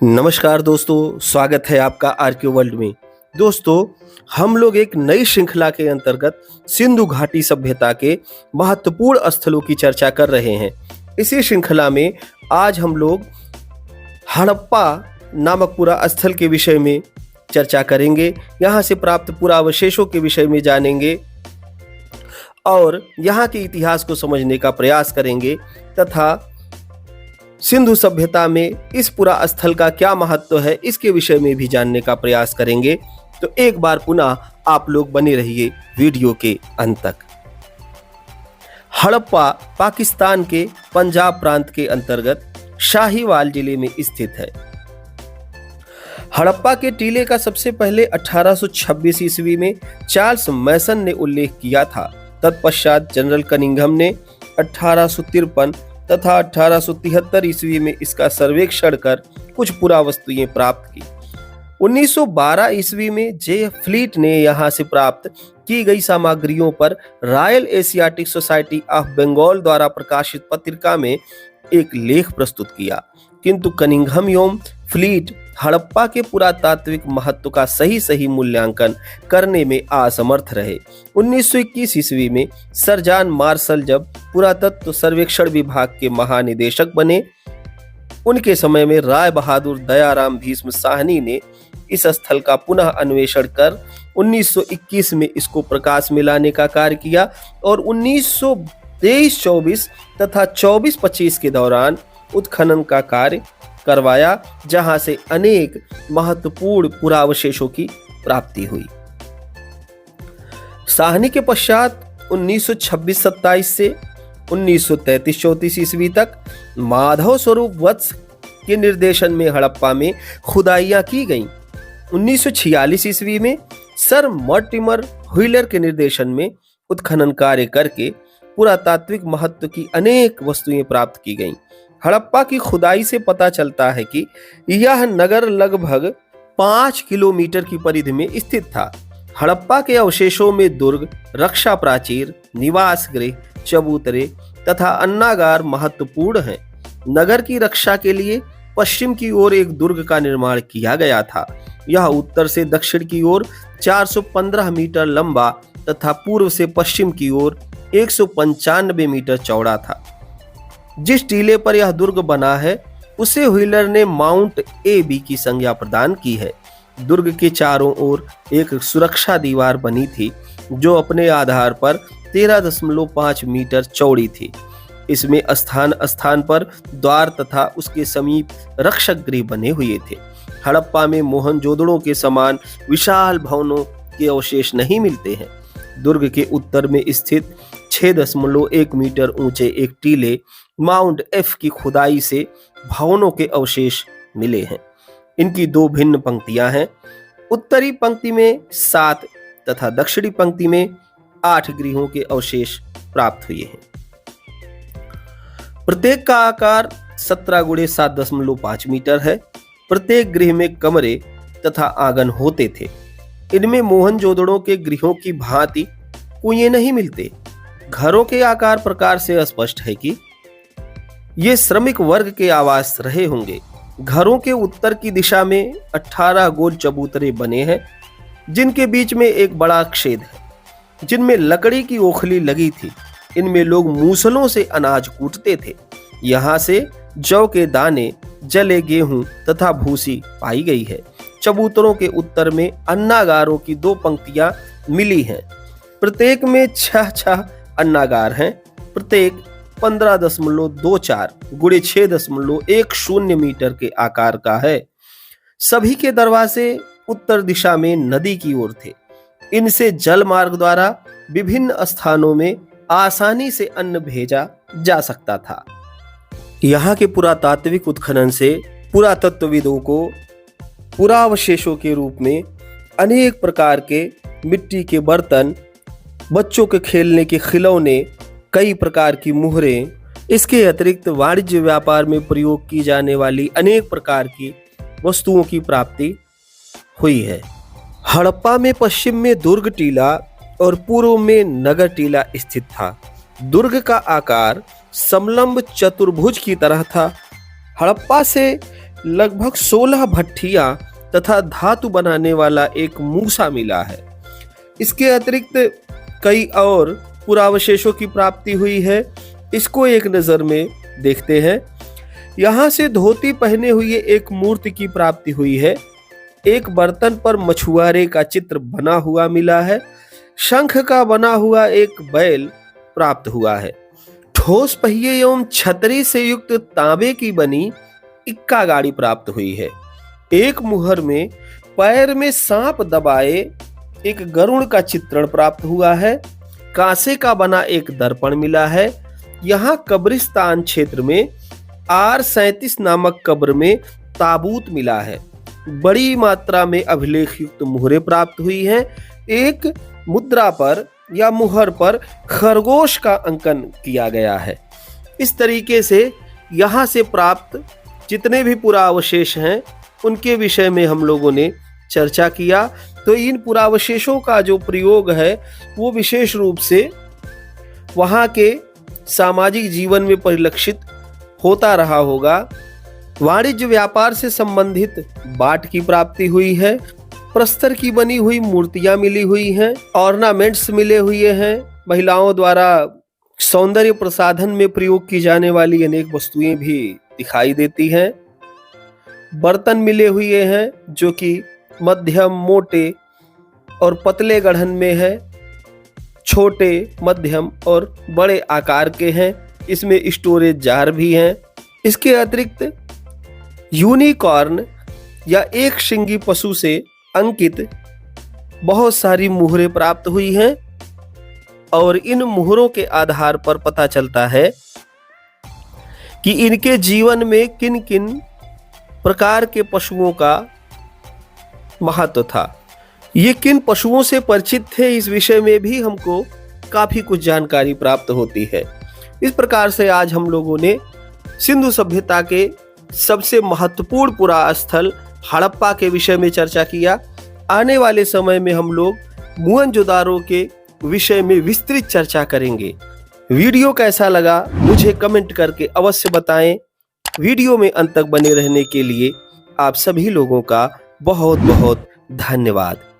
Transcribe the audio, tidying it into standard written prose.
नमस्कार दोस्तों, स्वागत है आपका आरके वर्ल्ड में। दोस्तों, हम लोग एक नई श्रृंखला के अंतर्गत सिंधु घाटी सभ्यता के महत्वपूर्ण स्थलों की चर्चा कर रहे हैं। इसी श्रृंखला में आज हम लोग हड़प्पा नामक पुरास्थल के विषय में चर्चा करेंगे। यहाँ से प्राप्त पुरावशेषों के विषय में जानेंगे और यहाँ के इतिहास को समझने का प्रयास करेंगे तथा सिंधु सभ्यता में इस पुरा स्थल का क्या महत्व है इसके विषय में भी जानने का प्रयास करेंगे। तो एक बार पुनः आप लोग बने रहिए वीडियो के अंत तक। हड़प्पा पाकिस्तान के पंजाब प्रांत के अंतर्गत शाहीवाल जिले में स्थित है। हड़प्पा के टीले का सबसे पहले 1826 ईस्वी में चार्ल्स मैसन ने उल्लेख किया था। तत्पश्चात जनरल कनिंघम ने 1853 तथा 1873 ईस्वी में इसका सर्वेक्षण कर कुछ पुरावस्तुएं प्राप्त की। 1912 ईस्वी में जे फ्लीट ने यहां से प्राप्त की गई सामग्रियों पर Royal Asiatic Society of Bengal द्वारा प्रकाशित पत्रिका में एक लेख प्रस्तुत किया, किंतु कनिंघम एवं फ्लीट हड़प्पा के पुरातात्विक महत्व का सही मूल्यांकन करने में असमर्थ रहे। 1921 ईस्वी में सर जॉन मार्शल जब पुरातत्व सर्वेक्षण विभाग के महानिदेशक बने, उनके समय में राय बहादुर दयाराम भीष्म साहनी ने इस स्थल का पुनः अन्वेषण कर 1921 में इसको प्रकाश में लाने का कार्य किया और 1923-24 तथा 24-25 के दौरान उत्खनन का कार्य करवाया, जहां से अनेक महत्वपूर्ण पुरावशेषों की प्राप्ति हुई। साहनी के पश्चात 1926-27 से 1933-34 ईस्वी तक माधव स्वरूप वत्स के निर्देशन में हड़प्पा में खुदाइयां की गईं। 1946 ईस्वी में सर मॉर्टिमर व्हीलर के निर्देशन में उत्खनन कार्य करके पुरातात्विक महत्व की अनेक वस्तुएं प्राप्त की गईं। हड़प्पा की खुदाई से पता चलता है कि यह नगर लगभग 5 किलोमीटर की परिधि में स्थित था। हड़प्पा के अवशेषों में दुर्ग, रक्षा प्राचीर, निवास गृह, चबूतरे तथा अन्नागार महत्वपूर्ण हैं। नगर की रक्षा के लिए पश्चिम की ओर एक दुर्ग का निर्माण किया गया था। यह उत्तर से दक्षिण की ओर 415 मीटर लंबा तथा पूर्व से पश्चिम की ओर 195 मीटर चौड़ा था। जिस टीले पर यह दुर्ग बना है उसे व्हीलर ने माउंट AB की संज्ञा प्रदान की है। दुर्ग के चारों ओर एक सुरक्षा दीवार बनी थी जो अपने आधार पर 13.5 मीटर चौड़ी थी। इसमें स्थान स्थान पर द्वार तथा उसके समीप रक्षक गृह बने हुए थे। हड़प्पा में मोहनजोदड़ो के समान विशाल भवनों के अवशेष नहीं मिलते हैं। दुर्ग के उत्तर में स्थित 6.1 मीटर ऊंचे एक टीले माउंट F की खुदाई से भवनों के अवशेष मिले हैं। इनकी दो भिन्न पंक्तियां हैं। उत्तरी पंक्ति में 7 तथा दक्षिणी पंक्ति में 8 गृहों के अवशेष प्राप्त हुए हैं। प्रत्येक का आकार 17 × 7.5 मीटर है। प्रत्येक गृह में कमरे तथा आंगन होते थे। इनमें मोहनजोदड़ो के गृहों की भांति कुएं नहीं मिलते। घरों के आकार प्रकार से स्पष्ट है कि ये श्रमिक वर्ग के आवास रहे होंगे। घरों के उत्तर की दिशा में 18 गोल चबूतरे बने हैं, जिनके बीच में एक बड़ा छेद है, जिनमें लकड़ी की ओखली लगी थी। इनमें लोग मूसलों से अनाज कूटते थे। यहाँ से जौ के दाने, जले गेहूं तथा भूसी पाई गई है। चबूतरों के उत्तर में अन्नागारों की 2 पंक्तियां मिली हैं। प्रत्येक में 6 अन्नागार हैं। प्रत्येक 15.24 × 6.10 मीटर के आकार का है। सभी के दरवाजे उत्तर दिशा में नदी की ओर थे। इनसे जल मार्ग द्वारा विभिन्न स्थानों में आसानी से अन्न भेजा जा सकता था। यहाँ के पुरातात्विक उत्खनन से पुरातत्वविदों को पुरावशेषों के रूप में अनेक प्रकार के मिट्टी के बर्तन, बच्चों के खेलने के खिलौने, कई प्रकार की मुहरें, इसके अतिरिक्त वाणिज्य व्यापार में प्रयोग की जाने वाली अनेक प्रकार की वस्तुओं की प्राप्ति हुई है। हड़प्पा में पश्चिम में दुर्ग टीला और पूर्व में नगर टीला स्थित था। दुर्ग का आकार समलंब चतुर्भुज की तरह था। हड़प्पा से लगभग 16 भट्ठियां तथा धातु बनाने वाला एक मूसा मिला है। इसके अतिरिक्त कई और पुरावशेषों की प्राप्ति हुई है। इसको एक नज़र में देखते हैं। यहाँ से धोती पहने हुए एक मूर्ति की प्राप्ति हुई है। एक बर्तन पर मछुआरे का चित्र बना हुआ मिला है। शंख का बना हुआ एक बैल प्राप्त हुआ है। ठोस पहिए एवं छतरी से युक्त तांबे की बनी इक्का गाड़ी प्राप्त हुई है। एक मुहर में पैर में सांप दबाए एक गरुड़ का चित्रण प्राप्त हुआ है। कांसे का बना एक दर्पण मिला है। यहाँ कब्रिस्तान क्षेत्र में R37 नामक कब्र में ताबूत मिला है। बड़ी मात्रा में अभिलेख युक्त मुहरें प्राप्त हुई हैं। एक मुद्रा पर या मुहर पर खरगोश का अंकन किया गया है। इस तरीके से यहाँ से प्राप्त जितने भी पुरावशेष हैं उनके विषय में हम लोगों ने चर्चा किया। तो इन पुरावशेषों का जो प्रयोग है वो विशेष रूप से वहाँ के सामाजिक जीवन में परिलक्षित होता रहा होगा। वाणिज्य व्यापार से संबंधित बाट की प्राप्ति हुई है। प्रस्तर की बनी हुई मूर्तियां मिली हुई हैं। ऑर्नामेंट्स मिले हुए हैं। महिलाओं द्वारा सौंदर्य प्रसाधन में प्रयोग की जाने वाली अनेक वस्तुएं भी दिखाई देती हैं। बर्तन मिले हुए हैं जो कि मध्यम, मोटे और पतले गढ़न में है। छोटे, मध्यम और बड़े आकार के हैं। इसमें स्टोरेज जार भी हैं। इसके अतिरिक्त यूनिकॉर्न या एक शिंगी पशु से अंकित बहुत सारी मुहरें प्राप्त हुई हैं और इन मुहरों के आधार पर पता चलता है कि इनके जीवन में किन किन प्रकार के पशुओं का महत्व था। ये किन पशुओं से परिचित थे, इस विषय में भी हमको काफी कुछ जानकारी प्राप्त होती है। इस प्रकार से आज हम लोगों ने सिंधु सभ्यता के सबसे महत्वपूर्ण पुरास्थल हड़प्पा के विषय में चर्चा किया। आने वाले समय में हम लोग मोहनजोदारो के विषय में विस्तृत चर्चा करेंगे। वीडियो कैसा लगा मुझे कमेंट करके अवश्य बताएं। वीडियो में अंत तक बने रहने के लिए आप सभी लोगों का बहुत बहुत धन्यवाद।